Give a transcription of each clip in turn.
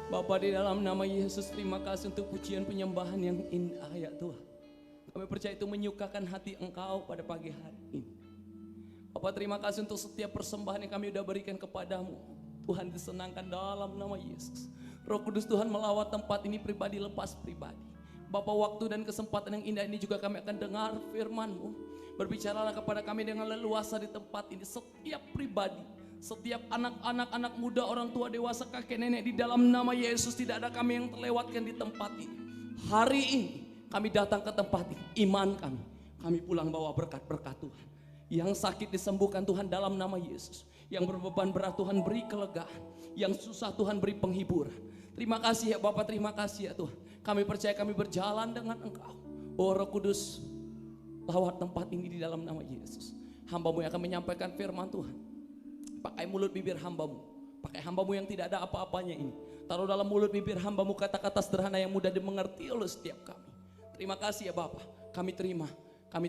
Bapa, di dalam nama Yesus, terima kasih untuk pujian penyembahan yang indah ya Tuhan. Kami percaya itu menyukakan hati Engkau pada pagi hari ini. Bapa, terima kasih untuk setiap persembahan yang kami sudah berikan kepadamu. Tuhan disenangkan dalam nama Yesus. Roh Kudus Tuhan melawat tempat ini pribadi lepas pribadi. Bapa, waktu dan kesempatan yang indah ini juga kami akan dengar firman-Mu. Berbicaralah kepada kami dengan leluasa di tempat ini. Setiap pribadi, setiap anak-anak muda, orang tua, dewasa, kakek, nenek, di dalam nama Yesus tidak ada kami yang terlewatkan di tempat ini. Hari ini kami datang ke tempat ini, iman kami pulang bawa berkat-berkat Tuhan. Yang sakit disembuhkan Tuhan dalam nama Yesus. Yang berbeban berat Tuhan beri kelegaan. Yang susah Tuhan beri penghiburan. Terima kasih ya Bapak, terima kasih ya Tuhan. Kami percaya kami berjalan dengan Engkau. Oh Roh Kudus, lawat tempat ini di dalam nama Yesus. Hamba-Mu yang akan menyampaikan firman Tuhan. Pakai mulut bibir hamba-Mu. Pakai hamba-Mu yang tidak ada apa-apanya ini. Taruh dalam mulut bibir hamba-Mu kata-kata sederhana yang mudah dimengerti oleh setiap kami. Terima kasih ya Bapak. Kami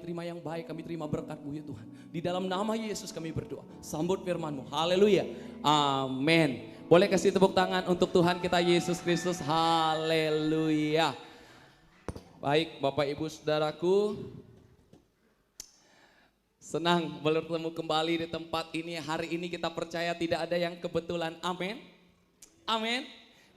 terima yang baik, kami terima berkat-Mu ya Tuhan. Di dalam nama Yesus kami berdoa. Sambut firman-Mu. Haleluya. Amin. Boleh kasih tepuk tangan untuk Tuhan kita Yesus Kristus. Haleluya. Baik Bapak Ibu Saudaraku, senang bertemu kembali di tempat ini. Hari ini kita percaya tidak ada yang kebetulan. Amin. Amin.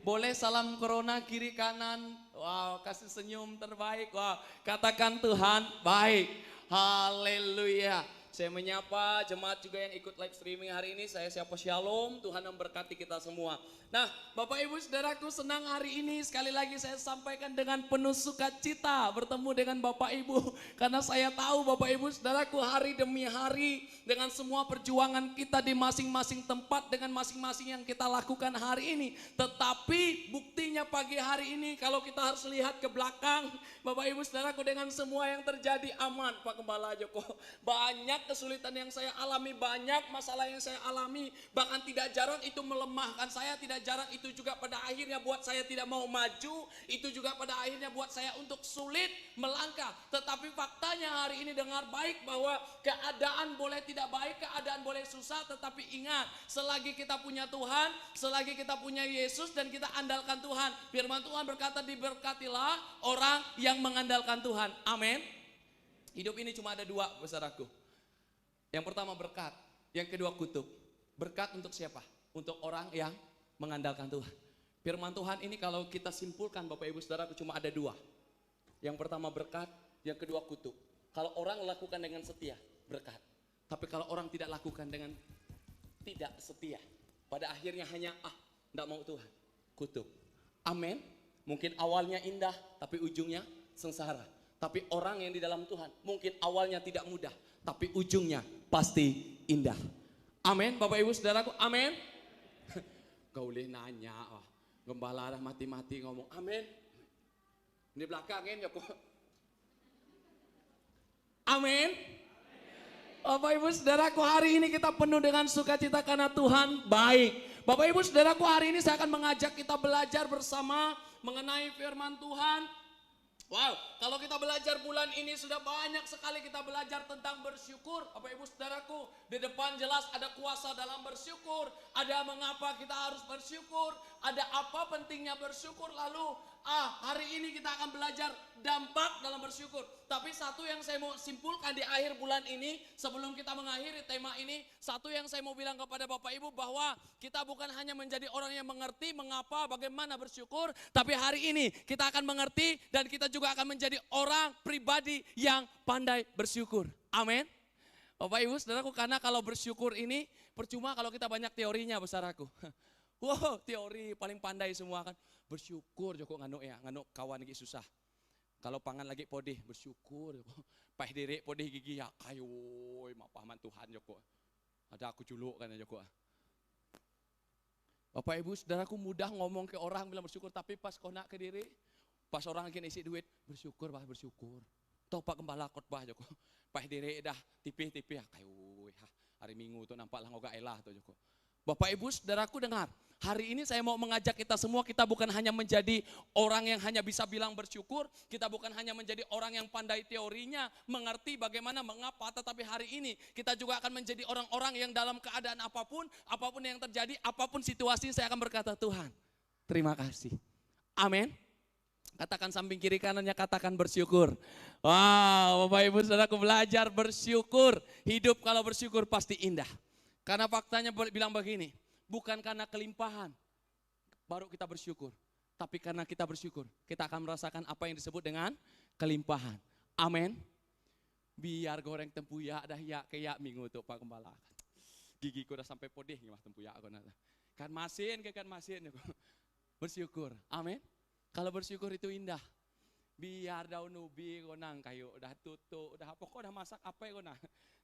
Boleh salam corona kiri kanan. Wow, kasih senyum terbaik. Wow, katakan Tuhan baik. Haleluya. Saya menyapa jemaat juga yang ikut live streaming hari ini. Saya siapa Shalom. Tuhan memberkati kita semua. Nah, Bapak Ibu Saudaraku, senang hari ini sekali lagi saya sampaikan dengan penuh sukacita bertemu dengan Bapak Ibu. Karena saya tahu Bapak Ibu Saudaraku, hari demi hari dengan semua perjuangan kita di masing-masing tempat, dengan masing-masing yang kita lakukan hari ini. Tetapi buktinya pagi hari ini kalau kita harus lihat ke belakang, Bapak Ibu Saudaraku, dengan semua yang terjadi aman Pak Gembala Joko. Banyak kesulitan yang saya alami, banyak masalah yang saya alami, bahkan tidak jarang itu melemahkan saya, tidak jarang itu juga pada akhirnya buat saya tidak mau maju, itu juga pada akhirnya buat saya untuk sulit melangkah. Tetapi faktanya hari ini dengar baik bahwa keadaan boleh tidak baik, keadaan boleh susah, tetapi ingat, selagi kita punya Tuhan, selagi kita punya Yesus dan kita andalkan Tuhan, firman Tuhan berkata diberkatilah orang yang mengandalkan Tuhan. Amin. Hidup ini cuma ada dua, saudaraku. Yang pertama berkat, yang kedua kutuk. Berkat untuk siapa? Untuk orang yang mengandalkan Tuhan. Firman Tuhan ini kalau kita simpulkan Bapak Ibu Saudaraku cuma ada dua. Yang pertama berkat, yang kedua kutuk. Kalau orang lakukan dengan setia, berkat. Tapi kalau orang tidak lakukan dengan tidak setia, pada akhirnya hanya tidak mau Tuhan, kutuk. Amin. Mungkin awalnya indah, tapi ujungnya sengsara. Tapi orang yang di dalam Tuhan, mungkin awalnya tidak mudah, tapi ujungnya pasti indah. Amin, Bapak Ibu Saudaraku, amin. Kau boleh nanya, gembala dah mati-mati ngomong amin. Ini belakangin ya kok. Amin. Bapak Ibu Saudaraku, hari ini kita penuh dengan sukacita karena Tuhan baik. Bapak Ibu Saudaraku, hari ini saya akan mengajak kita belajar bersama mengenai firman Tuhan. Wow, kalau kita belajar bulan ini sudah banyak sekali kita belajar tentang bersyukur. Bapak Ibu Saudaraku, di depan jelas ada kuasa dalam bersyukur. Ada mengapa kita harus bersyukur. Ada apa pentingnya bersyukur. Lalu hari ini kita akan belajar dampak dalam bersyukur. Tapi satu yang saya mau simpulkan di akhir bulan ini, sebelum kita mengakhiri tema ini, satu yang saya mau bilang kepada Bapak Ibu bahwa kita bukan hanya menjadi orang yang mengerti mengapa, bagaimana bersyukur, tapi hari ini kita akan mengerti dan kita juga akan menjadi orang pribadi yang pandai bersyukur. Amin. Bapak Ibu Saudaraku, karena kalau bersyukur ini percuma kalau kita banyak teorinya, besaraku. Wow, teori paling pandai semua kan. Bersyukur Joko nganuk ya, nganuk kawan lagi susah. Kalau pangan lagi podih, bersyukur. Pah diri podih gigi ya, kayu, pahaman Tuhan Joko. Ada aku culuk kan Joko. Bapak Ibu Saudaraku, mudah ngomong ke orang bilang bersyukur, tapi pas kena ke diri, pas orang lagi isi duit, bersyukur bah bersyukur. Toh Pak Gembala khotbah Joko. Pah diri dah tipih-tipih ya, kayu. Hari Minggu tuh nampak lah ngoga elah tuh Joko. Bapak Ibu Saudaraku dengar, hari ini saya mau mengajak kita semua, kita bukan hanya menjadi orang yang hanya bisa bilang bersyukur, kita bukan hanya menjadi orang yang pandai teorinya, mengerti bagaimana, mengapa, tetapi hari ini kita juga akan menjadi orang-orang yang dalam keadaan apapun, apapun yang terjadi, apapun situasi saya akan berkata Tuhan, terima kasih. Amin. Katakan samping kiri kanannya, katakan bersyukur. Wow, Bapak Ibu Saudaraku, belajar bersyukur. Hidup kalau bersyukur pasti indah. Karena faktanya bilang begini, bukan karena kelimpahan baru kita bersyukur. Tapi karena kita bersyukur, kita akan merasakan apa yang disebut dengan kelimpahan. Amin. Biar goreng tempuyak dah ya kayak minggu tuh Pak Gembala. Gigiku udah sampai podeh mah tempuyak aku nata. Kan masin. Bersyukur. Amin. Kalau bersyukur itu indah. Biar daun ubi konang kayu udah tutup, udah pokok udah masak apa ya konang.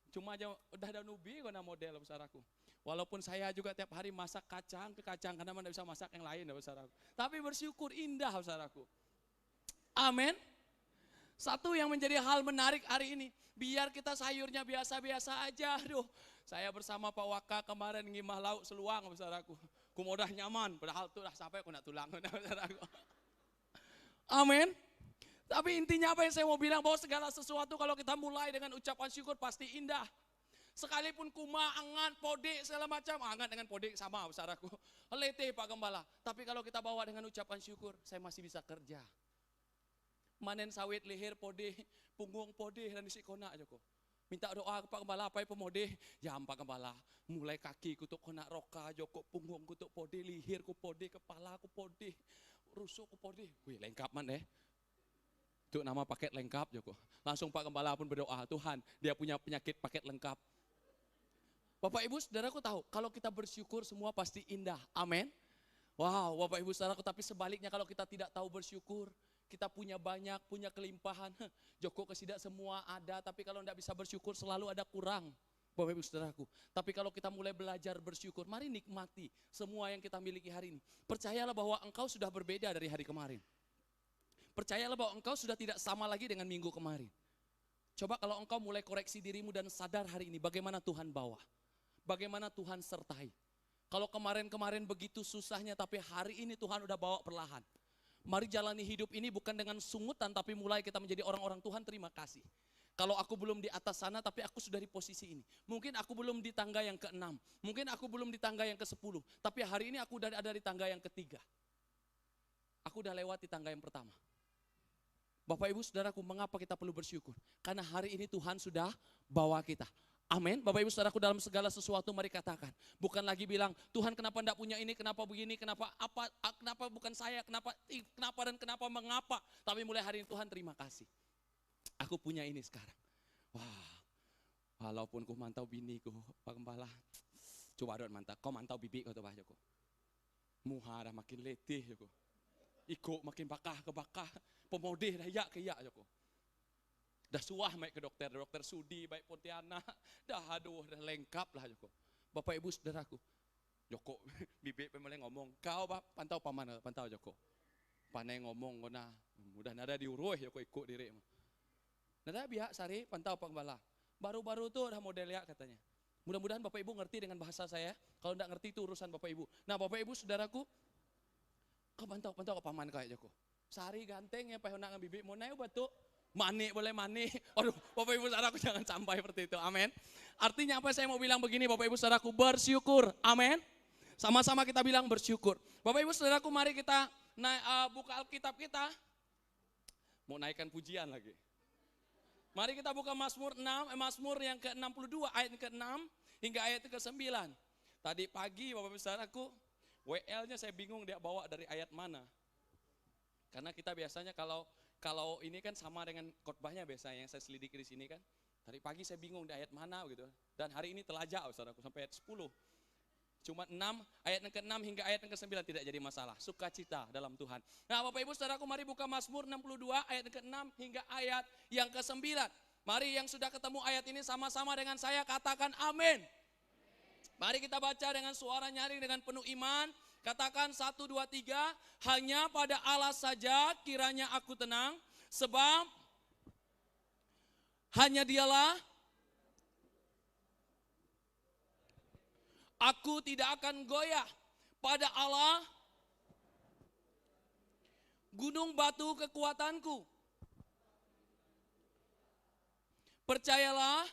Cuma aja udah daun ubi konang model besaraku. Walaupun saya juga tiap hari masak kacang ke kacang karena mana bisa masak yang lain besaraku. Tapi bersyukur indah besaraku. Amin. Satu yang menjadi hal menarik hari ini, biar kita sayurnya biasa-biasa aja. Aduh, saya bersama Pak Waka kemarin ngimah lauk seluang besaraku. Kumodah nyaman, padahal tuh udah sampai aku nak tulang besaraku. Amin. Tapi intinya apa yang saya mau bilang, bahwa segala sesuatu kalau kita mulai dengan ucapan syukur pasti indah. Sekalipun kuma, angan, pode, segala macam. Angan dengan pode sama besaraku. Letih Pak Gembala. Tapi kalau kita bawa dengan ucapan syukur, saya masih bisa kerja. Manen sawit leher pode, punggung pode dan isi kona aja kok. Minta doa ke Pak Gembala, apa ya pemode? Ya Pak Gembala, mulai kaki kutuk kona roka, joko punggung kutuk pode, leher ku pode, kepala ku pode, rusuk ku pode. Wih lengkap man deh. Itu nama paket lengkap Joko. Langsung Pak Gembala pun berdoa, Tuhan dia punya penyakit paket lengkap. Bapak Ibu Saudaraku tahu, kalau kita bersyukur semua pasti indah. Amin. Wow, Bapak Ibu Saudaraku, tapi sebaliknya kalau kita tidak tahu bersyukur, kita punya banyak, punya kelimpahan. Joko kesidak semua ada, tapi kalau tidak bisa bersyukur selalu ada kurang. Bapak Ibu Saudaraku. Tapi kalau kita mulai belajar bersyukur, mari nikmati semua yang kita miliki hari ini. Percayalah bahwa engkau sudah berbeda dari hari kemarin. Percayalah bahwa engkau sudah tidak sama lagi dengan minggu kemarin. Coba kalau engkau mulai koreksi dirimu dan sadar hari ini bagaimana Tuhan bawa. Bagaimana Tuhan sertai. Kalau kemarin-kemarin begitu susahnya, tapi hari ini Tuhan udah bawa perlahan. Mari jalani hidup ini bukan dengan sungutan, tapi mulai kita menjadi orang-orang Tuhan terima kasih. Kalau aku belum di atas sana, tapi aku sudah di posisi ini. Mungkin aku belum di tangga yang ke-6. Mungkin aku belum di tangga yang ke-10. Tapi hari ini aku udah ada di tangga yang ke-3. Aku udah lewat di tangga yang pertama. Bapak Ibu Saudaraku, mengapa kita perlu bersyukur? Karena hari ini Tuhan sudah bawa kita. Amin. Bapak Ibu Saudaraku, dalam segala sesuatu mari katakan. Bukan lagi bilang, Tuhan kenapa enggak punya ini, kenapa begini, kenapa apa, kenapa bukan saya, kenapa dan kenapa mengapa. Tapi mulai hari ini Tuhan terima kasih. Aku punya ini sekarang. Wah, walaupun ku mantau biniku, Pak Gembala. Coba dong mantau, kau mantau bibi kau tuh Pak Joko. Muha dah makin letih Joko. Iko makin bakah ke bakah. Pemodeh dah ya ke ya Joko. Dah suah main ke dokter Sudi, baik Pontianak, dah aduh, dah lengkap lah Joko. Bapak Ibu Saudaraku, Joko, bibik mulai ngomong, kau pantau paman, pantau Joko. Panai ngomong, kona, mudah nada diuruh Joko ikut diri. Nada biak sari, pantau Pak Gembala. Baru-baru tuh dah model ya katanya. Mudah-mudahan Bapak Ibu ngerti dengan bahasa saya, kalau enggak ngerti itu urusan Bapak Ibu. Nah Bapak Ibu Saudaraku, kau pantau ke paman kayak Joko. Sari ganteng ya Pak Honang bibik, mau naik batu. Mani boleh mani. Aduh, Bapak Ibu Saudaraku jangan sampai seperti itu. Amin. Artinya apa saya mau bilang begini Bapak Ibu Saudaraku, bersyukur. Amin. Sama-sama kita bilang bersyukur. Bapak Ibu Saudaraku, mari kita buka Alkitab kita. Mau naikkan pujian lagi. Mari kita buka Mazmur yang ke-62 ayat ke-6 hingga ayat ke-9. Tadi pagi Bapak Ibu Saudaraku, WL-nya saya bingung dia bawa dari ayat mana. Karena kita biasanya kalau ini kan sama dengan khotbahnya biasanya yang saya selidiki di sini kan. Tadi pagi saya bingung di ayat mana gitu. Dan hari ini telajak saudaraku sampai ayat 10. Cuma 6, ayat yang ke-6 hingga ayat yang ke-9 tidak jadi masalah. Sukacita dalam Tuhan. Nah Bapak Ibu Saudaraku, mari buka Mazmur 62 ayat yang ke-6 hingga ayat yang ke-9. Mari yang sudah ketemu ayat ini sama-sama dengan saya katakan amin. Mari kita baca dengan suara nyaring dengan penuh iman. Katakan 1, 2, 3, hanya pada Allah saja kiranya aku tenang, sebab hanya Dialah aku tidak akan goyah. Pada Allah gunung batu kekuatanku. Percayalah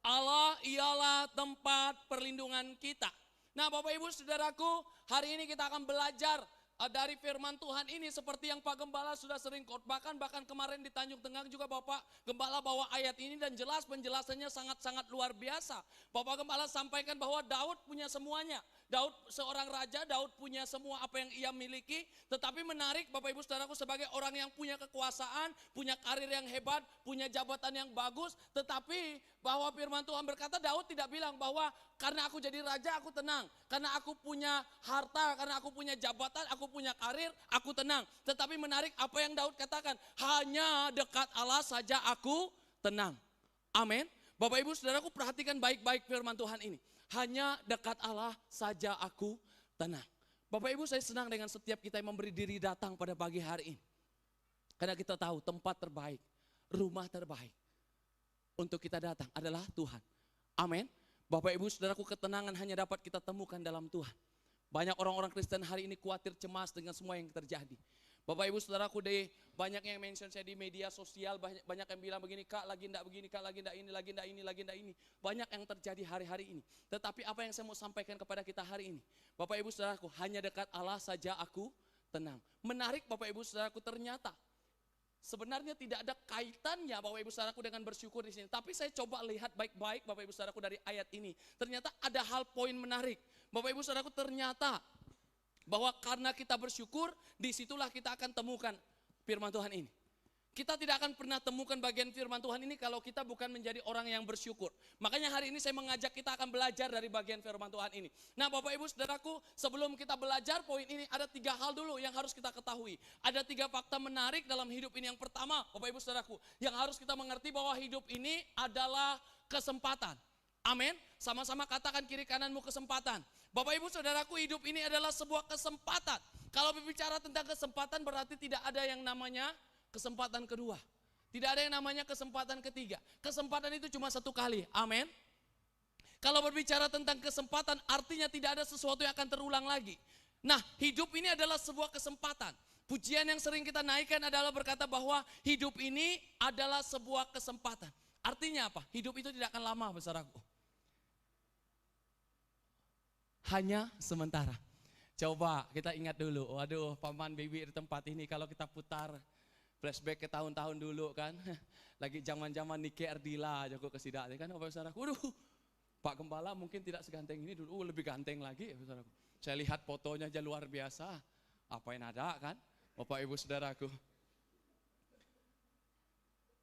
Allah ialah tempat perlindungan kita. Nah Bapak Ibu Saudaraku, hari ini kita akan belajar dari firman Tuhan ini seperti yang Pak Gembala sudah sering khotbahkan, bahkan kemarin di Tanjung Tengah juga Bapak Gembala bawa ayat ini dan jelas penjelasannya sangat-sangat luar biasa. Bapak Gembala sampaikan bahwa Daud punya semuanya. Daud seorang raja, Daud punya semua apa yang ia miliki, tetapi menarik Bapak Ibu Saudaraku sebagai orang yang punya kekuasaan, punya karir yang hebat, punya jabatan yang bagus, tetapi bahwa firman Tuhan berkata Daud tidak bilang bahwa karena aku jadi raja aku tenang, karena aku punya harta, karena aku punya jabatan, aku punya karir, aku tenang. Tetapi menarik apa yang Daud katakan, hanya dekat Allah saja aku tenang. Amin. Bapak Ibu Saudaraku perhatikan baik-baik firman Tuhan ini. Hanya dekat Allah saja aku tenang. Bapak Ibu saya senang dengan setiap kita yang memberi diri datang pada pagi hari ini. Karena kita tahu tempat terbaik, rumah terbaik untuk kita datang adalah Tuhan. Amin. Bapak Ibu Saudaraku ketenangan hanya dapat kita temukan dalam Tuhan. Banyak orang-orang Kristen hari ini khawatir cemas dengan semua yang terjadi. Bapak Ibu Saudaraku banyak yang mention saya di media sosial, banyak yang bilang begini, Kak lagi enggak begini, Kak lagi enggak ini, lagi enggak ini, lagi enggak ini. Banyak yang terjadi hari-hari ini. Tetapi apa yang saya mau sampaikan kepada kita hari ini, Bapak Ibu Saudaraku, hanya dekat Allah saja aku tenang. Menarik Bapak Ibu Saudaraku, ternyata sebenarnya tidak ada kaitannya Bapak Ibu Saudaraku dengan bersyukur di sini. Tapi saya coba lihat baik-baik Bapak Ibu Saudaraku dari ayat ini. Ternyata ada hal poin menarik. Bapak Ibu Saudaraku ternyata bahwa karena kita bersyukur, disitulah kita akan temukan firman Tuhan ini. Kita tidak akan pernah temukan bagian firman Tuhan ini kalau kita bukan menjadi orang yang bersyukur. Makanya hari ini saya mengajak kita akan belajar dari bagian firman Tuhan ini. Nah Bapak Ibu Saudaraku, sebelum kita belajar poin ini ada 3 hal dulu yang harus kita ketahui. Ada 3 fakta menarik dalam hidup ini. Yang pertama Bapak Ibu Saudaraku, yang harus kita mengerti bahwa hidup ini adalah kesempatan. Amin. Sama-sama katakan kiri kananmu kesempatan. Bapak Ibu Saudaraku, hidup ini adalah sebuah kesempatan. Kalau berbicara tentang kesempatan berarti tidak ada yang namanya kesempatan kedua. Tidak ada yang namanya kesempatan ketiga. Kesempatan itu cuma 1 kali. Amin. Kalau berbicara tentang kesempatan artinya tidak ada sesuatu yang akan terulang lagi. Nah, hidup ini adalah sebuah kesempatan. Pujian yang sering kita naikkan adalah berkata bahwa hidup ini adalah sebuah kesempatan. Artinya apa? Hidup itu tidak akan lama, saudaraku. Hanya sementara. Coba kita ingat dulu, waduh paman baby di tempat ini kalau kita putar flashback ke tahun-tahun dulu kan. Lagi zaman-zaman Nike Ardila Joko Kesidak kan Bapak Saudaraku. Waduh, Pak Gembala mungkin tidak seganteng ini dulu, lebih ganteng lagi Saudaraku. Saya lihat fotonya aja luar biasa. Apa yang ada kan Bapak Ibu Saudaraku.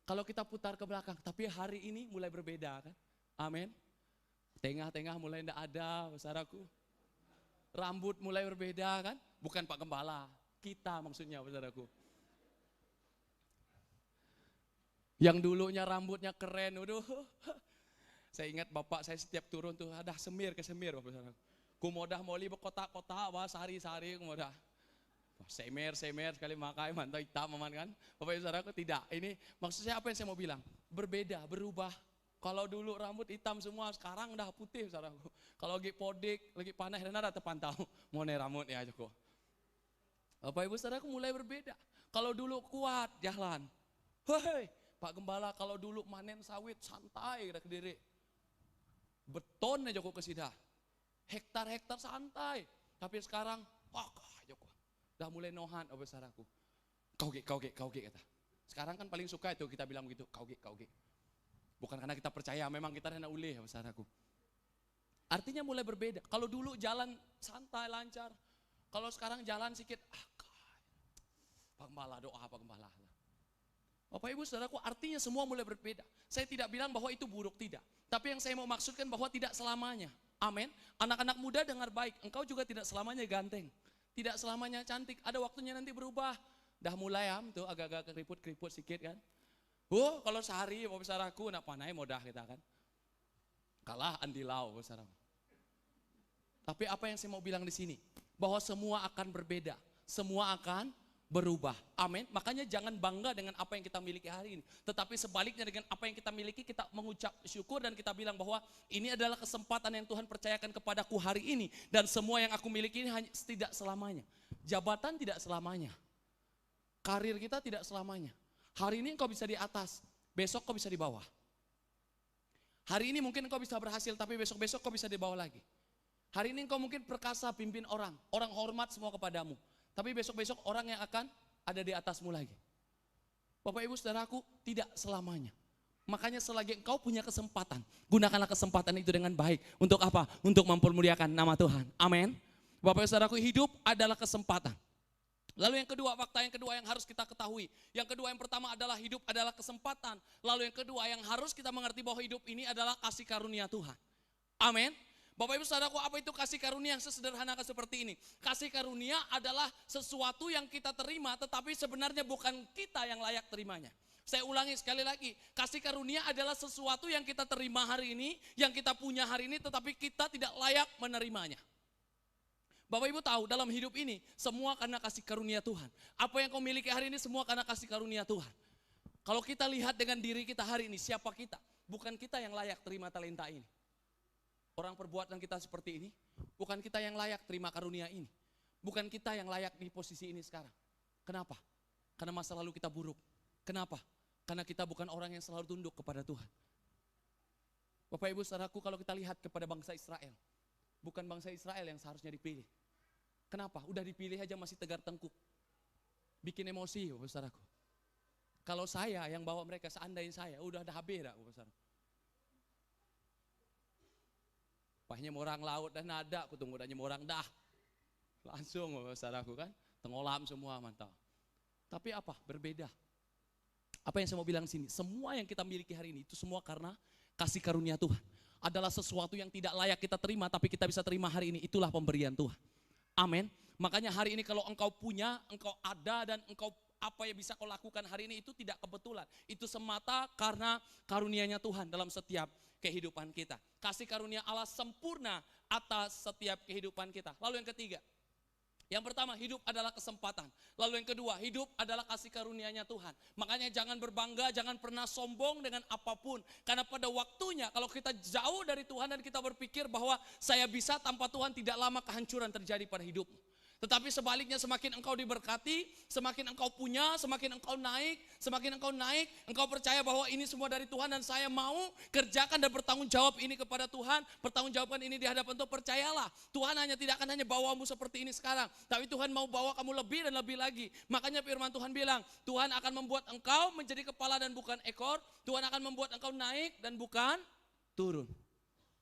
Kalau kita putar ke belakang, tapi hari ini mulai berbeda kan. Amin. Tengah-tengah mulai tidak ada, saudaraku. Rambut mulai berbeda kan? Bukan Pak Gembala, kita maksudnya, saudaraku. Yang dulunya rambutnya keren, waduh. Saya ingat bapak saya setiap turun tuh ada semir ke semir, Bapak saudaraku. Kumodah moli berkotak-kotak, wah sehari-sehari kumodah. Semer sekali makai mantau hitam aman kan. Bapak Ibu Saudaraku tidak. Ini maksudnya apa yang saya mau bilang? Berbeda, berubah. Kalau dulu rambut hitam semua, sekarang udah putih saudaraku. Kalau lagi podik, lagi panas, dan ada terpantau. Mau rambut ya Joko. Bapak Ibu Saudaraku mulai berbeda. Kalau dulu kuat jalan. Hei, Pak Gembala kalau dulu manen sawit santai ke Kediri. Beton ya Joko Kesidah. Hektar-hektar santai. Tapi sekarang, wah Joko. Udah mulai nohan, Bapak Saudaraku. Kau kata. Sekarang kan paling suka itu kita bilang begitu, kau ge. Bukan karena kita percaya, memang kita hanya ulih, saudaraku. Artinya mulai berbeda. Kalau dulu jalan santai, lancar. Kalau sekarang jalan sedikit, Pak Gembala, doa Pak Gembala. Bapak Ibu Saudaraku, artinya semua mulai berbeda. Saya tidak bilang bahwa itu buruk, tidak. Tapi yang saya mau maksudkan bahwa tidak selamanya. Amin. Anak-anak muda dengar baik, engkau juga tidak selamanya ganteng. Tidak selamanya cantik, ada waktunya nanti berubah. Dah mulai tuh agak-agak keriput sedikit kan. Kalau sehari Bapak Saudaraku nak panai modah kita kan. Kalah andilau Bapak Saudaraku. Tapi apa yang saya mau bilang di sini? Bahwa semua akan berbeda. Semua akan berubah. Amin. Makanya jangan bangga dengan apa yang kita miliki hari ini. Tetapi sebaliknya dengan apa yang kita miliki kita mengucap syukur dan kita bilang bahwa ini adalah kesempatan yang Tuhan percayakan kepadaku hari ini. Dan semua yang aku miliki ini hanya tidak selamanya. Jabatan tidak selamanya. Karir kita tidak selamanya. Hari ini kau bisa di atas, besok kau bisa di bawah. Hari ini mungkin engkau bisa berhasil, tapi besok-besok kau bisa di bawah lagi. Hari ini engkau mungkin perkasa pimpin orang hormat semua kepadamu. Tapi besok-besok orang yang akan ada di atasmu lagi. Bapak Ibu Saudaraku, tidak selamanya. Makanya selagi engkau punya kesempatan, gunakanlah kesempatan itu dengan baik. Untuk apa? Untuk mempermuliakan nama Tuhan. Amin. Bapak Ibu Saudaraku, hidup adalah kesempatan. Lalu yang kedua, fakta yang kedua yang harus kita ketahui. Yang kedua, yang pertama adalah hidup adalah kesempatan. Lalu yang kedua yang harus kita mengerti bahwa hidup ini adalah kasih karunia Tuhan. Amin. Bapak Ibu Saudaraku, apa itu kasih karunia yang sesederhana seperti ini? Kasih karunia adalah sesuatu yang kita terima, tetapi sebenarnya bukan kita yang layak terimanya. Saya ulangi sekali lagi, kasih karunia adalah sesuatu yang kita terima hari ini, yang kita punya hari ini, tetapi kita tidak layak menerimanya. Bapak Ibu tahu, dalam hidup ini semua karena kasih karunia Tuhan. Apa yang kau miliki hari ini semua karena kasih karunia Tuhan. Kalau kita lihat dengan diri kita hari ini, siapa kita? Bukan kita yang layak terima talenta ini. Orang perbuatan kita seperti ini, bukan kita yang layak terima karunia ini. Bukan kita yang layak di posisi ini sekarang. Kenapa? Karena masa lalu kita buruk. Kenapa? Karena kita bukan orang yang selalu tunduk kepada Tuhan. Bapak Ibu Saudaraku, kalau kita lihat kepada bangsa Israel, bukan bangsa Israel yang seharusnya dipilih. Kenapa? Udah dipilih aja masih tegar tengkuk. Bikin emosi, Bapak Saudaraku. Kalau saya yang bawa mereka, seandainya saya, udah ada habis dah, Bapak Saudaraku. Pahnya orang laut dan nada, aku tunggu danya orang dah. Langsung Bapak Saudaraku kan, tengolam semua mantap. Tapi apa? Berbeda. Apa yang saya mau bilang sini? Semua yang kita miliki hari ini, itu semua karena kasih karunia Tuhan. Adalah sesuatu yang tidak layak kita terima, tapi kita bisa terima hari ini. Itulah pemberian Tuhan. Amin. Makanya hari ini kalau engkau punya, engkau ada, dan engkau apa yang bisa kau lakukan hari ini itu tidak kebetulan. Itu semata karena karunia-Nya Tuhan dalam setiap kehidupan kita. Kasih karunia Allah sempurna atas setiap kehidupan kita. Lalu yang ketiga, yang pertama, hidup adalah kesempatan. Lalu yang kedua, hidup adalah kasih karunia-Nya Tuhan. Makanya jangan berbangga, jangan pernah sombong dengan apapun. Karena pada waktunya kalau kita jauh dari Tuhan dan kita berpikir bahwa saya bisa tanpa Tuhan, tidak lama kehancuran terjadi pada hidupmu. Tetapi sebaliknya, semakin engkau diberkati, semakin engkau punya, semakin engkau naik, engkau percaya bahwa ini semua dari Tuhan dan saya mau kerjakan dan bertanggung jawab ini kepada Tuhan, pertanggungjawabkan ini di hadapan Tuhan. Percayalah, Tuhan tidak akan hanya bawamu seperti ini sekarang, tapi Tuhan mau bawa kamu lebih dan lebih lagi. Makanya firman Tuhan bilang, Tuhan akan membuat engkau menjadi kepala dan bukan ekor, Tuhan akan membuat engkau naik dan bukan turun.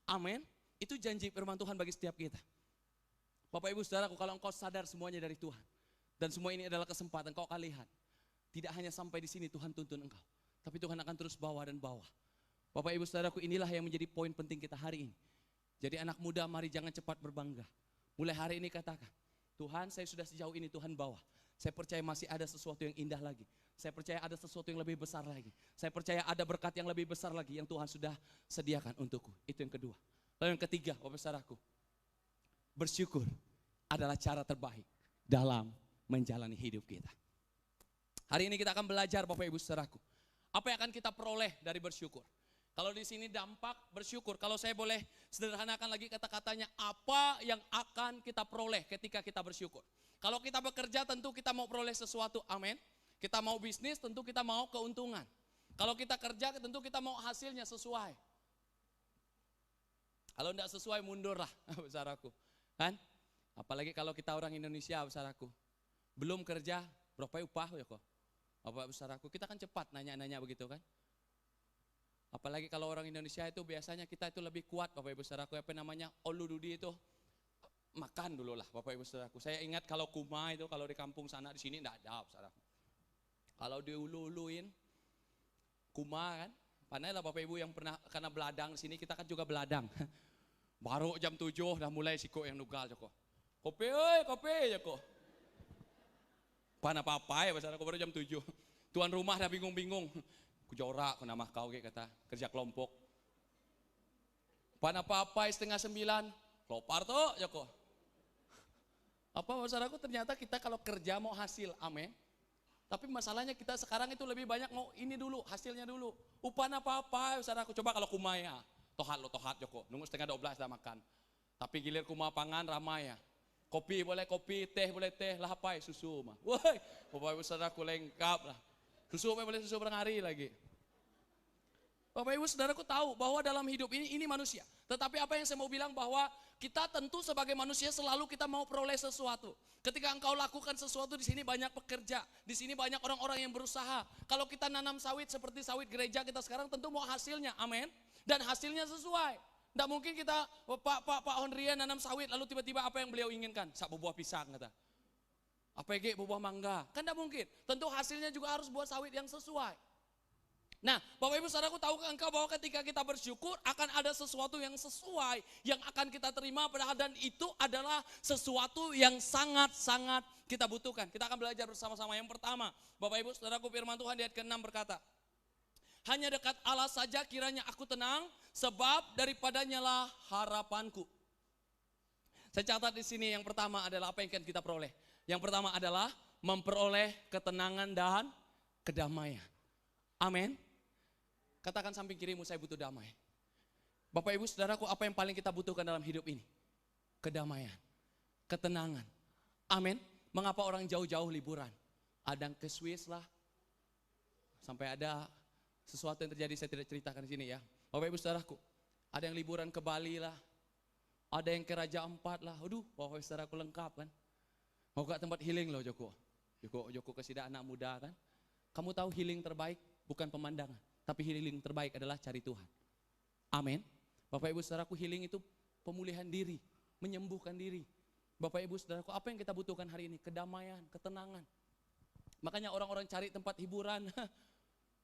Amin. Itu janji firman Tuhan bagi setiap kita. Bapak Ibu Saudaraku, kalau engkau sadar semuanya dari Tuhan, dan semua ini adalah kesempatan, engkau akan lihat, tidak hanya sampai di sini Tuhan tuntun engkau, tapi Tuhan akan terus bawa dan bawa. Bapak Ibu Saudaraku, inilah yang menjadi poin penting kita hari ini. Jadi anak muda, mari jangan cepat berbangga. Mulai hari ini katakan, Tuhan, saya sudah sejauh ini, Tuhan bawa. Saya percaya masih ada sesuatu yang indah lagi. Saya percaya ada sesuatu yang lebih besar lagi. Saya percaya ada berkat yang lebih besar lagi yang Tuhan sudah sediakan untukku. Itu yang kedua. Lalu yang ketiga, Bapak Saudaraku, bersyukur adalah cara terbaik dalam menjalani hidup kita. Hari ini kita akan belajar Bapak Ibu Saudaraku, apa yang akan kita peroleh dari bersyukur. Kalau di sini dampak bersyukur, kalau saya boleh sederhanakan lagi kata-katanya, apa yang akan kita peroleh ketika kita bersyukur. Kalau kita bekerja tentu kita mau peroleh sesuatu, amin. Kita mau bisnis tentu kita mau keuntungan. Kalau kita kerja tentu kita mau hasilnya sesuai. Kalau tidak sesuai mundurlah, saudaraku. Kan? Apalagi kalau kita orang Indonesia, saudaraku. Belum kerja, berapa upah ya kok? Bapak saudaraku, kita kan cepat nanya-nanya begitu kan? Apalagi kalau orang Indonesia itu biasanya kita itu lebih kuat, Bapak Ibu Saudaraku, apa namanya, olududi itu makan dulu lah Bapak Ibu Saudaraku. Saya ingat kalau kuma itu kalau di kampung sana, di sini enggak ada, Saudaraku. Kalau diulu-uluin kuma kan, pandai lah Bapak Ibu yang pernah karena beladang di sini, kita kan juga beladang. Baru jam 7 udah mulai siko yang nugal Joko. Kopi ya kok. Pana apa ya Saudaraku, baru jam 7. Tuan rumah dah bingung-bingung. Kujorak ke nama kau kata, kerja kelompok. Pan apa-apa 8:30, lopar toh Joko. Apa saudaraku, ternyata kita kalau kerja mau hasil, amin. Tapi masalahnya kita sekarang itu lebih banyak mau ini dulu, hasilnya dulu. Upan apa-apa saudaraku, coba kalau kumaya, tohat Joko, nunggu 11:30 dah makan. Tapi gilir kuma pangan ramai ya. Kopi boleh kopi, teh boleh teh, lah apa susu mah. Woi, Bapak Ibu Saudaraku lengkap lah. Susu boleh susu berang hari lagi. Bapak Ibu Saudaraku tahu bahwa dalam hidup ini manusia. Tetapi apa yang saya mau bilang bahwa kita tentu sebagai manusia selalu kita mau peroleh sesuatu. Ketika engkau lakukan sesuatu di sini banyak pekerja, di sini banyak orang-orang yang berusaha. Kalau kita nanam sawit seperti sawit gereja kita sekarang tentu mau hasilnya, amin. Dan hasilnya sesuai. Tidak mungkin kita Pak Honria nanam sawit lalu tiba-tiba apa yang beliau inginkan? Sak buah pisang kata. APG buah mangga, kan tidak mungkin. Tentu hasilnya juga harus buat sawit yang sesuai. Nah, Bapak Ibu Saudaraku, tahukah engkau bahwa ketika kita bersyukur akan ada sesuatu yang sesuai yang akan kita terima, padahal dan itu adalah sesuatu yang sangat-sangat kita butuhkan. Kita akan belajar bersama-sama. Yang pertama, Bapak Ibu Saudaraku, firman Tuhan di ayat ke-6 berkata, hanya dekat Allah saja kiranya aku tenang, sebab daripadanya lah harapanku. Saya catat di sini yang pertama adalah apa yang akan kita peroleh. Yang pertama adalah memperoleh ketenangan dan kedamaian. Amin. Katakan samping kirimu, saya butuh damai. Bapak Ibu Saudaraku, apa yang paling kita butuhkan dalam hidup ini? Kedamaian, ketenangan. Amin. Mengapa orang jauh-jauh liburan? Ada yang ke Swiss lah. Sampai ada sesuatu yang terjadi, saya tidak ceritakan di sini ya. Bapak Ibu Saudaraku, ada yang liburan ke Bali lah. Ada yang ke Raja Ampat lah. Aduh, Bapak Ibu Saudaraku lengkap kan. Mau ke tempat healing loh Joko. Joko kesida anak muda kan. Kamu tahu healing terbaik bukan pemandangan. Tapi healing terbaik adalah cari Tuhan. Amin. Bapak Ibu Saudaraku, healing itu pemulihan diri, menyembuhkan diri. Bapak Ibu Saudaraku, apa yang kita butuhkan hari ini? Kedamaian, ketenangan. Makanya orang-orang cari tempat hiburan.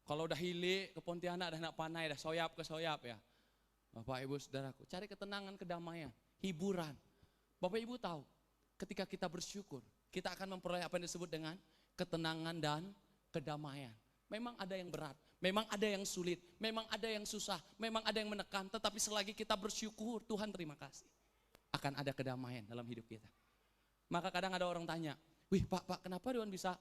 Kalau udah hili ke Pontianak, dah nak panai, dah soyap ke soyap ya. Bapak Ibu Saudaraku, cari ketenangan, kedamaian, hiburan. Bapak Ibu tahu, ketika kita bersyukur, kita akan memperoleh apa yang disebut dengan ketenangan dan kedamaian. Memang ada yang berat, memang ada yang sulit, memang ada yang susah, memang ada yang menekan. Tetapi selagi kita bersyukur, Tuhan terima kasih. Akan ada kedamaian dalam hidup kita. Maka kadang ada orang tanya, wih Pak, kenapa Don bisa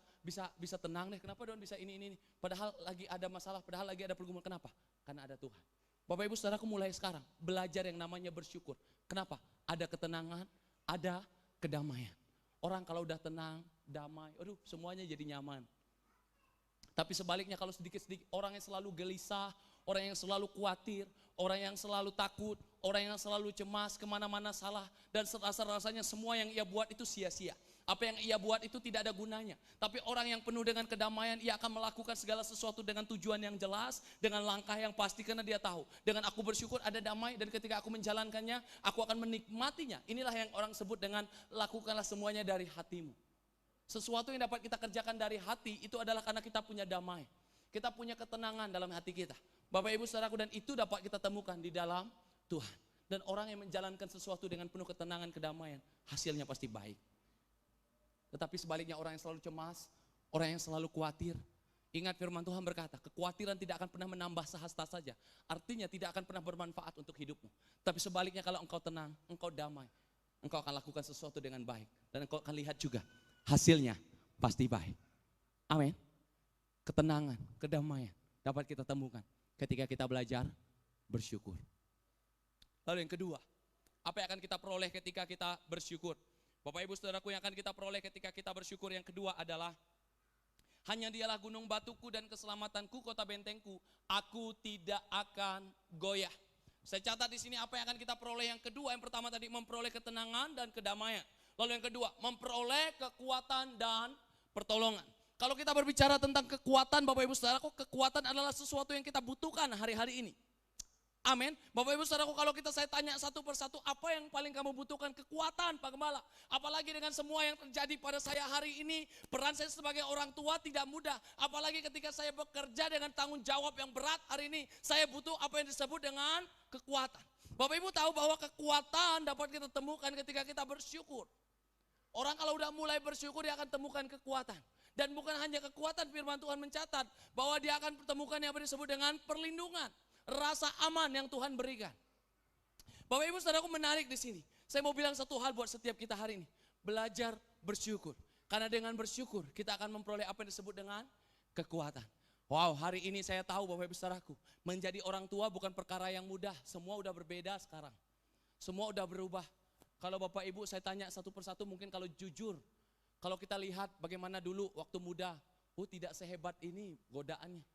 tenang deh? Kenapa Don bisa ini? Padahal lagi ada masalah, padahal lagi ada pergumulan. Kenapa? Karena ada Tuhan. Bapak Ibu Saudaraku, mulai sekarang belajar yang namanya bersyukur. Kenapa? Ada ketenangan, ada kedamaian. Orang kalau udah tenang, damai, aduh semuanya jadi nyaman. Tapi sebaliknya kalau sedikit-sedikit orang yang selalu gelisah, orang yang selalu khawatir, orang yang selalu takut, orang yang selalu cemas, kemana-mana salah. Dan rasa-rasanya semua yang ia buat itu sia-sia. Apa yang ia buat itu tidak ada gunanya. Tapi orang yang penuh dengan kedamaian, ia akan melakukan segala sesuatu dengan tujuan yang jelas, dengan langkah yang pasti karena dia tahu. Dengan aku bersyukur ada damai dan ketika aku menjalankannya, aku akan menikmatinya. Inilah yang orang sebut dengan lakukanlah semuanya dari hatimu. Sesuatu yang dapat kita kerjakan dari hati itu adalah karena kita punya damai. Kita punya ketenangan dalam hati kita. Bapak Ibu Saudaraku, dan itu dapat kita temukan di dalam Tuhan. Dan orang yang menjalankan sesuatu dengan penuh ketenangan, kedamaian, hasilnya pasti baik. Tetapi sebaliknya orang yang selalu cemas, orang yang selalu khawatir. Ingat firman Tuhan berkata, kekhawatiran tidak akan pernah menambah sehasta saja. Artinya tidak akan pernah bermanfaat untuk hidupmu. Tapi sebaliknya kalau engkau tenang, engkau damai, engkau akan lakukan sesuatu dengan baik. Dan engkau akan lihat juga hasilnya pasti baik. Amin. Ketenangan, kedamaian dapat kita temukan ketika kita belajar bersyukur. Lalu yang kedua, apa yang akan kita peroleh ketika kita bersyukur? Bapak Ibu Saudaraku, yang akan kita peroleh ketika kita bersyukur yang kedua adalah hanya dialah gunung batuku dan keselamatanku, kota bentengku, aku tidak akan goyah. Saya catat di sini apa yang akan kita peroleh yang kedua. Yang pertama tadi memperoleh ketenangan dan kedamaian. Lalu yang kedua, memperoleh kekuatan dan pertolongan. Kalau kita berbicara tentang kekuatan, Bapak Ibu Saudaraku, kekuatan adalah sesuatu yang kita butuhkan hari-hari ini. Amin. Bapak Ibu Saudaraku, kalau saya tanya satu persatu, apa yang paling kamu butuhkan? Kekuatan, Pak Gembala. Apalagi dengan semua yang terjadi pada saya hari ini, peran saya sebagai orang tua tidak mudah. Apalagi ketika saya bekerja dengan tanggung jawab yang berat hari ini, saya butuh apa yang disebut dengan kekuatan. Bapak Ibu tahu bahwa kekuatan dapat kita temukan ketika kita bersyukur. Orang kalau udah mulai bersyukur, dia akan temukan kekuatan. Dan bukan hanya kekuatan, firman Tuhan mencatat bahwa dia akan temukan yang disebut dengan perlindungan, rasa aman yang Tuhan berikan. Bapak Ibu Saudaraku, menarik di sini. Saya mau bilang satu hal buat setiap kita hari ini. Belajar bersyukur. Karena dengan bersyukur kita akan memperoleh apa yang disebut dengan kekuatan. Wow, hari ini saya tahu Bapak Ibu Saudaraku, menjadi orang tua bukan perkara yang mudah. Semua udah berbeda sekarang. Semua udah berubah. Kalau Bapak Ibu saya tanya satu persatu, mungkin kalau jujur, kalau kita lihat bagaimana dulu waktu muda, tidak sehebat ini godaannya,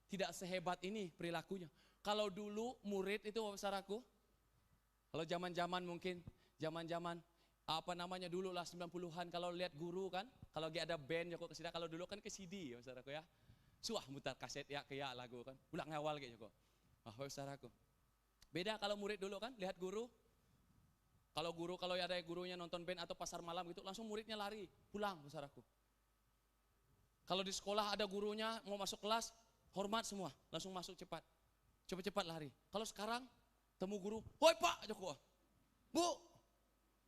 tidak sehebat ini perilakunya. Kalau dulu murid itu saudaraku, kalau zaman-zaman mungkin, zaman-zaman apa namanya dulu lah 90-an, kalau lihat guru kan, kalau lagi ada band Joko kesini, kalau dulu kan ke CD ya saudaraku ya. Suah mutar kaset ya kayak lagu kan, ulang awal kayak Joko. Saudaraku. Beda kalau murid dulu kan, lihat guru. Kalau ada gurunya nonton band atau pasar malam gitu, langsung muridnya lari, pulang saudaraku. Kalau di sekolah ada gurunya mau masuk kelas, hormat semua, langsung masuk cepat. Cepat-cepat lari. Kalau sekarang temu guru, "Woi Pak Joko, Bu."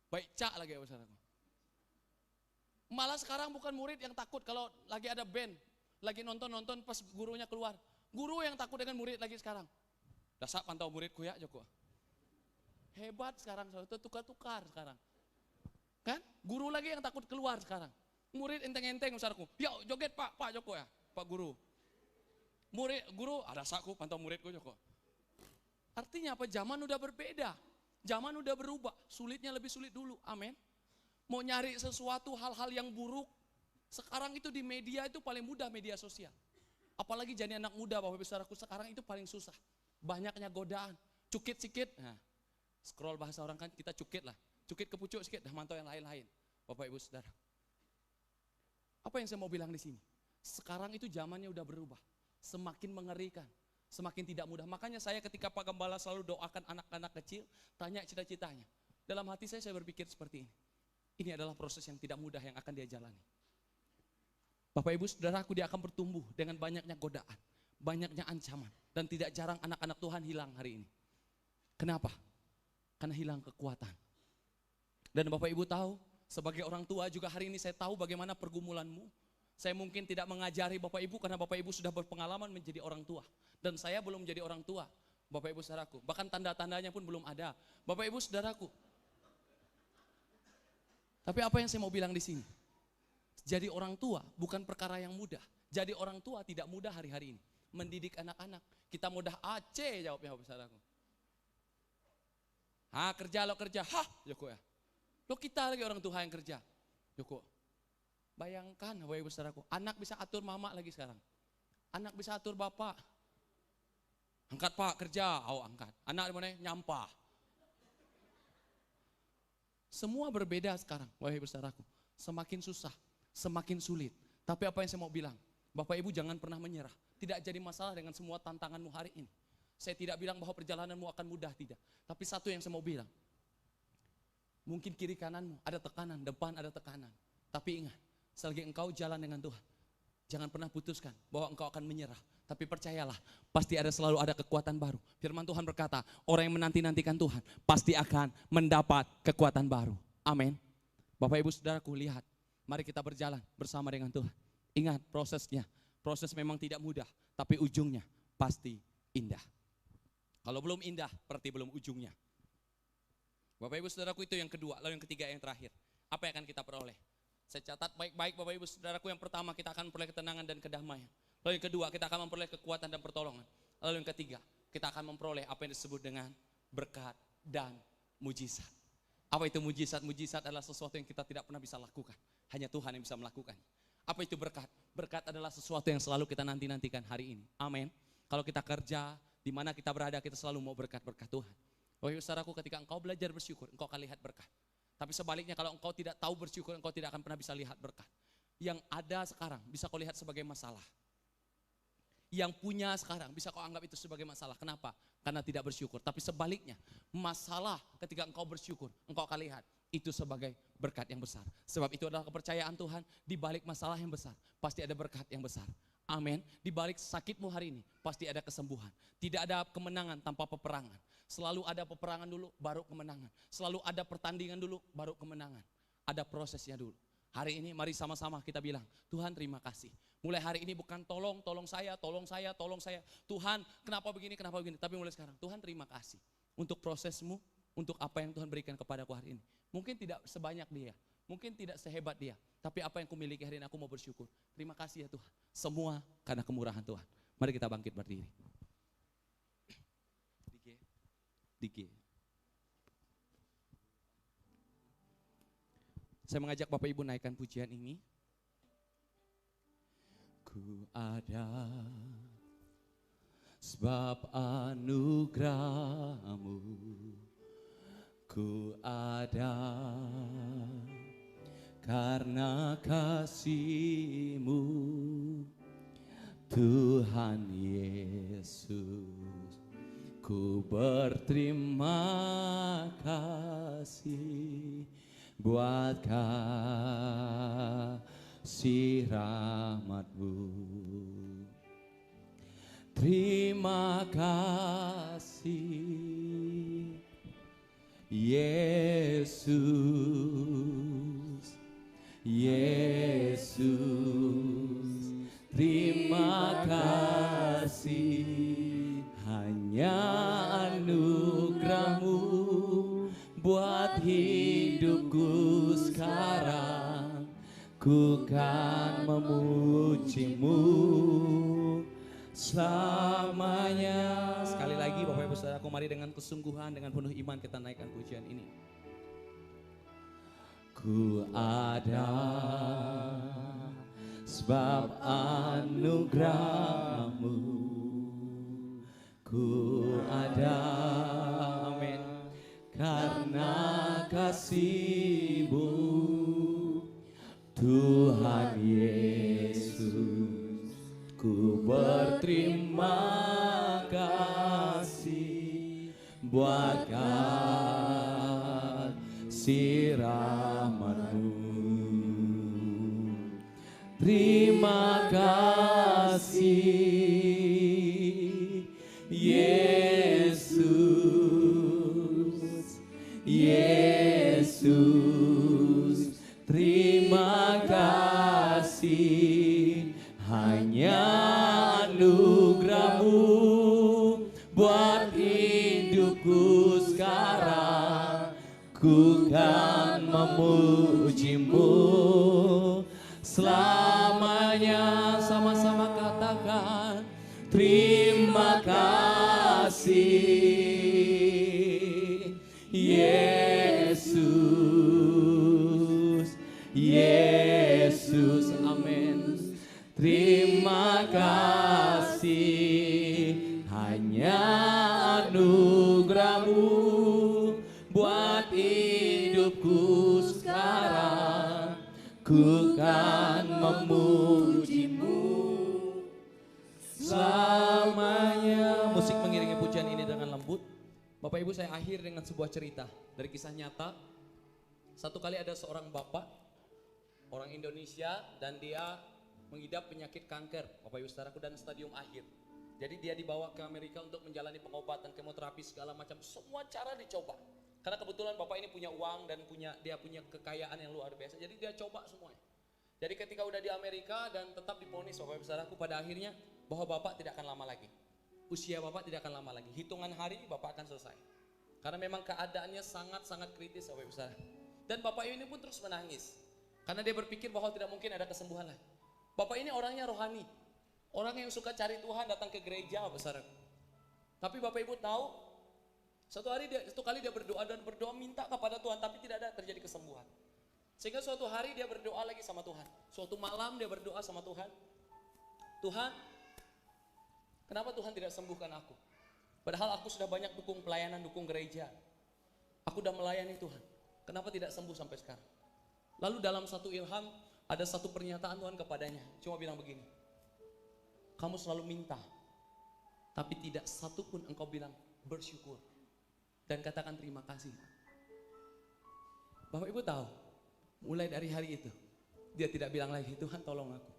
Baik cak lagi ya saudaraku. Malah sekarang bukan murid yang takut kalau lagi ada band, lagi nonton pas gurunya keluar. Guru yang takut dengan murid lagi sekarang. Dasar pantau muridku ya Joko. Hebat sekarang, saudara, tukar-tukar sekarang. Kan? Guru lagi yang takut keluar sekarang. Murid enteng-enteng saudaraku. "Ya joget Pak Joko ya, Pak Guru." Guru, ada saku pantau muridku Joko. Artinya apa? Zaman udah berbeda. Zaman udah berubah, sulitnya lebih sulit dulu, amin. Mau nyari sesuatu hal-hal yang buruk, sekarang itu di media itu paling mudah, media sosial. Apalagi jadi anak muda, Bapak Ibu Saudaraku, sekarang itu paling susah. Banyaknya godaan, cukit sikit, nah, scroll bahasa orang kan kita cukit lah, cukit ke pucuk sikit, dah mantau yang lain-lain. Bapak Ibu Saudara, apa yang saya mau bilang di sini? Sekarang itu zamannya udah berubah, semakin mengerikan. Semakin tidak mudah. Makanya saya ketika Pak Gembala selalu doakan anak-anak kecil, tanya cita-citanya. Dalam hati saya berpikir seperti ini. Ini adalah proses yang tidak mudah yang akan dia jalani. Bapak Ibu Saudaraku, dia akan bertumbuh dengan banyaknya godaan, banyaknya ancaman. Dan tidak jarang anak-anak Tuhan hilang hari ini. Kenapa? Karena hilang kekuatan. Dan Bapak Ibu tahu, sebagai orang tua juga hari ini saya tahu bagaimana pergumulanmu. Saya mungkin tidak mengajari Bapak Ibu karena Bapak Ibu sudah berpengalaman menjadi orang tua. Dan saya belum menjadi orang tua, Bapak Ibu Saudaraku. Bahkan tanda-tandanya pun belum ada. Bapak Ibu Saudaraku. Tapi apa yang saya mau bilang di sini? Jadi orang tua bukan perkara yang mudah. Jadi orang tua tidak mudah hari-hari ini. Mendidik anak-anak. Kita mudah aceh jawabnya Bapak Saudaraku. Kerja lo kerja. Joko ya. Lo kita lagi orang tua yang kerja. Joko. Bayangkan Bapak Ibu Saudaraku, anak bisa atur mama lagi sekarang. Anak bisa atur bapak. Angkat Pak kerja, angkat. Anak di mana? Nyampah. Semua berbeda sekarang Bapak Ibu Saudaraku. Semakin susah, semakin sulit. Tapi apa yang saya mau bilang? Bapak Ibu jangan pernah menyerah. Tidak jadi masalah dengan semua tantanganmu hari ini. Saya tidak bilang bahwa perjalananmu akan mudah, tidak. Tapi satu yang saya mau bilang. Mungkin kiri kananmu ada tekanan, depan ada tekanan. Tapi ingat, selagi engkau jalan dengan Tuhan, jangan pernah putuskan bahwa engkau akan menyerah. Tapi percayalah, pasti selalu ada kekuatan baru. Firman Tuhan berkata, orang yang menanti-nantikan Tuhan, pasti akan mendapat kekuatan baru. Amin. Bapak Ibu Saudaraku, lihat, mari kita berjalan bersama dengan Tuhan. Ingat prosesnya, proses memang tidak mudah, tapi ujungnya pasti indah. Kalau belum indah, berarti belum ujungnya. Bapak Ibu Saudaraku, itu yang kedua. Lalu yang ketiga, yang terakhir, apa yang akan kita peroleh? Saya catat baik-baik Bapak Ibu Saudaraku. Yang pertama, kita akan memperoleh ketenangan dan kedamaian. Lalu yang kedua, kita akan memperoleh kekuatan dan pertolongan. Lalu yang ketiga, kita akan memperoleh apa yang disebut dengan berkat dan mujizat. Apa itu mujizat? Mujizat adalah sesuatu yang kita tidak pernah bisa lakukan. Hanya Tuhan yang bisa melakukannya. Apa itu berkat? Berkat adalah sesuatu yang selalu kita nanti-nantikan hari ini. Amin. Kalau kita kerja, di mana kita berada, kita selalu mau berkat-berkat Tuhan. Bapak Ibu Saudaraku, ketika engkau belajar bersyukur, engkau akan lihat berkat. Tapi sebaliknya kalau engkau tidak tahu bersyukur, engkau tidak akan pernah bisa lihat berkat. Yang ada sekarang bisa kau lihat sebagai masalah. Yang punya sekarang bisa kau anggap itu sebagai masalah. Kenapa? Karena tidak bersyukur. Tapi sebaliknya, masalah ketika engkau bersyukur, engkau akan lihat itu sebagai berkat yang besar. Sebab itu adalah kepercayaan Tuhan, di balik masalah yang besar pasti ada berkat yang besar. Amin. Di balik sakitmu hari ini pasti ada kesembuhan. Tidak ada kemenangan tanpa peperangan. Selalu ada peperangan dulu baru kemenangan. Selalu ada pertandingan dulu baru kemenangan. Ada prosesnya dulu. Hari ini mari sama-sama kita bilang, Tuhan terima kasih. Mulai hari ini bukan tolong saya. Tuhan kenapa begini. Tapi mulai sekarang, Tuhan terima kasih untuk prosesmu, untuk apa yang Tuhan berikan kepadaku hari ini. Mungkin tidak sebanyak dia, mungkin tidak sehebat dia. Tapi apa yang kumiliki hari ini aku mau bersyukur. Terima kasih ya Tuhan. Semua karena kemurahan Tuhan. Mari kita bangkit berdiri. Digi. Saya mengajak Bapak Ibu naikkan pujian ini. Ku ada sebab anugerah-Mu ku ada, karena kasih-Mu Tuhan Yesus. Ku berterima kasih buat kasih rahmat-Mu. Terima kasih Yesus, Yesus. Terima kasih, hanya anugerah-Mu buat hidupku sekarang. Ku kan memuji-Mu selamanya. Sekali lagi Bapak Ibu Saudaraku, mari dengan kesungguhan, dengan penuh iman kita naikkan pujian ini. Ku ada sebab anugerah-Mu, ku ada, amin, karena kasih-Mu Tuhan Yesus. Ku berterima kasih buat kasih rahmat-Mu. Terima kasih Yesus, Yesus. Terima kasih, hanya anugerah-Mu buat hidupku sekarang. Ku kan memuji-Mu selamanya. Sama-sama katakan terima kasih Yesus, Yesus, amin. Terima kasih, hanya anugerah-Mu buat hidupku sekarang. Ku kan memuji-Mu selamanya. Musik mengiringi pujian ini dengan lembut. Bapak Ibu, saya akhir dengan sebuah cerita dari kisah nyata. Satu kali ada seorang bapak, orang Indonesia, dan dia mengidap penyakit kanker, Bapak Ibu Saudaraku, dan stadium akhir. Jadi dia dibawa ke Amerika untuk menjalani pengobatan, kemoterapi, segala macam. Semua cara dicoba. Karena kebetulan bapak ini punya uang dan dia punya kekayaan yang luar biasa. Jadi dia coba semuanya. Jadi ketika udah di Amerika dan tetap divonis, Bapak Ibu Saudaraku, pada akhirnya bahwa bapak tidak akan lama lagi. Usia bapak tidak akan lama lagi. Hitungan hari bapak akan selesai. Karena memang keadaannya sangat-sangat kritis, Bapak Ibu Saudara. Dan bapak ini pun terus menangis. Karena dia berpikir bahwa tidak mungkin ada kesembuhan lagi. Bapak ini orangnya rohani. Orang yang suka cari Tuhan, datang ke gereja, Bapak Saudara. Tapi Bapak Ibu tahu, satu kali dia berdoa dan berdoa minta kepada Tuhan, tapi tidak ada terjadi kesembuhan. Sehingga suatu hari dia berdoa lagi sama Tuhan. Suatu malam dia berdoa sama Tuhan. Tuhan, kenapa Tuhan tidak sembuhkan aku? Padahal aku sudah banyak dukung pelayanan, dukung gereja. Aku sudah melayani Tuhan. Kenapa tidak sembuh sampai sekarang? Lalu dalam satu ilham, ada satu pernyataan Tuhan kepadanya. Cuma bilang begini, kamu selalu minta, tapi tidak satu pun engkau bilang bersyukur. Dan katakan terima kasih. Bapak Ibu tahu, mulai dari hari itu, dia tidak bilang lagi, Tuhan tolong aku.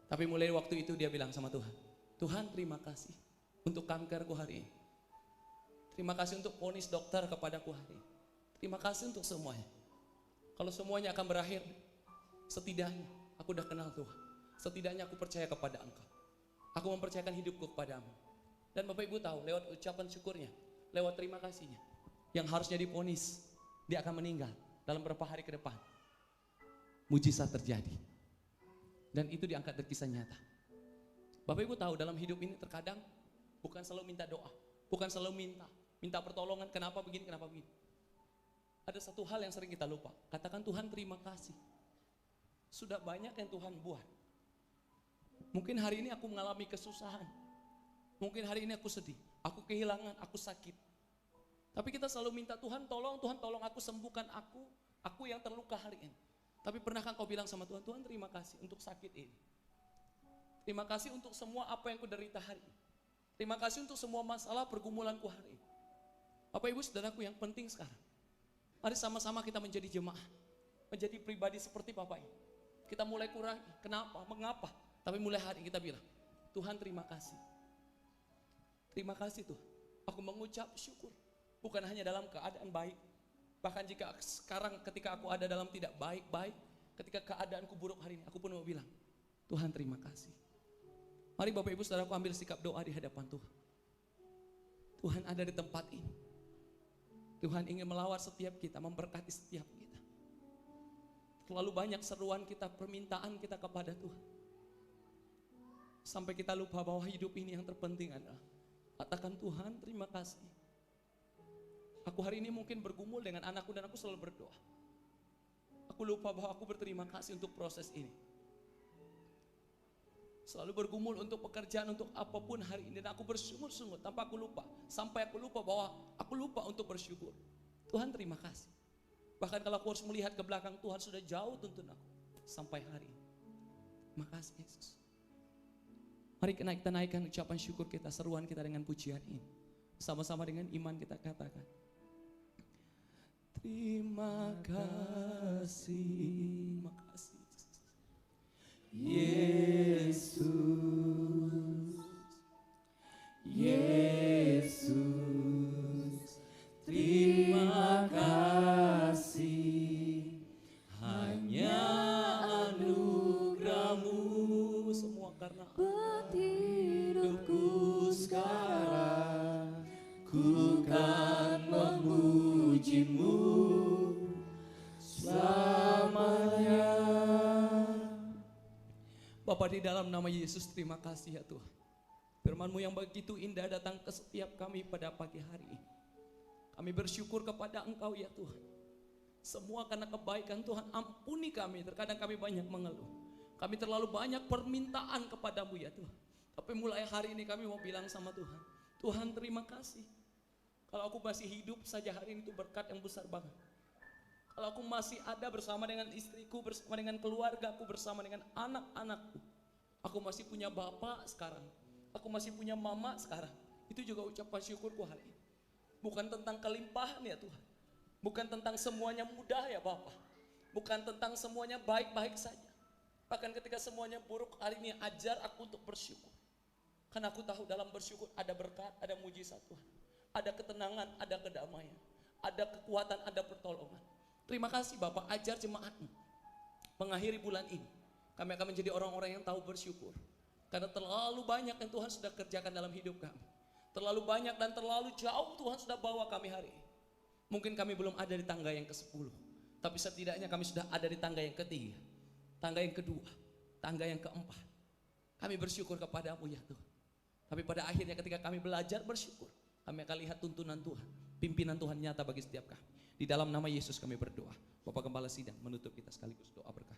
Tapi mulai waktu itu dia bilang sama Tuhan, Tuhan terima kasih untuk kankerku hari ini. Terima kasih untuk vonis dokter kepadaku hari ini. Terima kasih untuk semuanya. Kalau semuanya akan berakhir, setidaknya aku udah kenal Tuhan. Setidaknya aku percaya kepada Engkau. Aku mempercayakan hidupku kepadamu. Dan Bapak Ibu tahu, lewat ucapan syukurnya, lewat terima kasihnya, yang harusnya divonis, dia akan meninggal dalam beberapa hari ke depan. Mujizat terjadi. Dan itu diangkat dari kisah nyata. Bapak Ibu tahu, dalam hidup ini terkadang bukan selalu minta doa, bukan selalu minta pertolongan, kenapa begini, kenapa begini. Ada satu hal yang sering kita lupa, katakan Tuhan terima kasih. Sudah banyak yang Tuhan buat. Mungkin hari ini aku mengalami kesusahan, Mungkin hari ini aku sedih, aku kehilangan, aku sakit. Tapi kita selalu minta Tuhan tolong aku sembuhkan aku yang terluka hari ini. Tapi pernahkah kau bilang sama Tuhan, Tuhan terima kasih untuk sakit ini. Terima kasih untuk semua apa yang kuderita hari ini. Terima kasih untuk semua masalah pergumulanku hari ini. Bapak Ibu Saudaraku, yang penting sekarang, mari sama-sama kita menjadi jemaah, menjadi pribadi seperti Bapak ini. Kita mulai kurangi, kenapa, mengapa, tapi mulai hari ini kita bilang, Tuhan terima kasih. Terima kasih Tuhan, aku mengucap syukur, bukan hanya dalam keadaan baik, bahkan jika sekarang ketika aku ada dalam tidak baik-baik, ketika keadaanku buruk hari ini, aku pun mau bilang, Tuhan terima kasih. Mari Bapak Ibu Saudaraku ambil sikap doa di hadapan Tuhan. Tuhan ada di tempat ini. Tuhan ingin melawat setiap kita, memberkati setiap kita. Terlalu banyak seruan kita, permintaan kita kepada Tuhan. Sampai kita lupa bahwa hidup ini yang terpenting adalah katakan Tuhan terima kasih. Aku hari ini mungkin bergumul dengan anakku dan aku selalu berdoa. Aku lupa bahwa aku berterima kasih untuk proses ini. Selalu bergumul untuk pekerjaan, untuk apapun hari ini. Dan aku bersungut-sungut tanpa aku lupa. Sampai aku lupa bahwa aku lupa untuk bersyukur. Tuhan terima kasih. Bahkan kalau aku harus melihat ke belakang, Tuhan sudah jauh tuntun aku. Sampai hari ini. Terima kasih Yesus. Mari kita naikkan ucapan syukur kita, seruan kita dengan pujian ini. Sama-sama dengan iman kita katakan. Terima kasih. Terima kasih. Yesus, Yesus, terima kasih, hanya anugerah-Mu semua karena hidupku sekarang, ku kan memuji-Mu selamanya. Bapa, di dalam nama Yesus terima kasih ya Tuhan. Firman-Mu yang begitu indah datang ke setiap kami pada pagi hari ini. Kami bersyukur kepada Engkau ya Tuhan. Semua karena kebaikan Tuhan, ampuni kami. Terkadang kami banyak mengeluh. Kami terlalu banyak permintaan kepadamu ya Tuhan. Tapi mulai hari ini kami mau bilang sama Tuhan, Tuhan terima kasih. Kalau aku masih hidup saja hari ini itu berkat yang besar banget. Kalau aku masih ada bersama dengan istriku, bersama dengan keluargaku, bersama dengan anak-anakku. Aku masih punya bapak sekarang. Aku masih punya mama sekarang. Itu juga ucapan syukurku hari ini. Bukan tentang kelimpahan ya Tuhan. Bukan tentang semuanya mudah ya Bapak. Bukan tentang semuanya baik-baik saja. Bahkan ketika semuanya buruk, hari ini ajar aku untuk bersyukur. Karena aku tahu dalam bersyukur ada berkat, ada mujizat Tuhan. Ada ketenangan, ada kedamaian. Ada kekuatan, ada pertolongan. Terima kasih Bapak, ajar jemaat-Mu. Mengakhiri bulan ini, kami akan menjadi orang-orang yang tahu bersyukur. Karena terlalu banyak yang Tuhan sudah kerjakan dalam hidup kami. Terlalu banyak dan terlalu jauh Tuhan sudah bawa kami hari ini. Mungkin kami belum ada di tangga yang ke-10. Tapi setidaknya kami sudah ada di tangga yang ke-3. Tangga yang ke-2. Tangga yang ke-4. Kami bersyukur kepada-Mu ya Tuhan. Tapi pada akhirnya ketika kami belajar bersyukur, kami akan lihat tuntunan Tuhan. Pimpinan Tuhan nyata bagi setiap kami. Di dalam nama Yesus kami berdoa. Bapak Gembala Sidang menutup kita sekaligus doa berkah.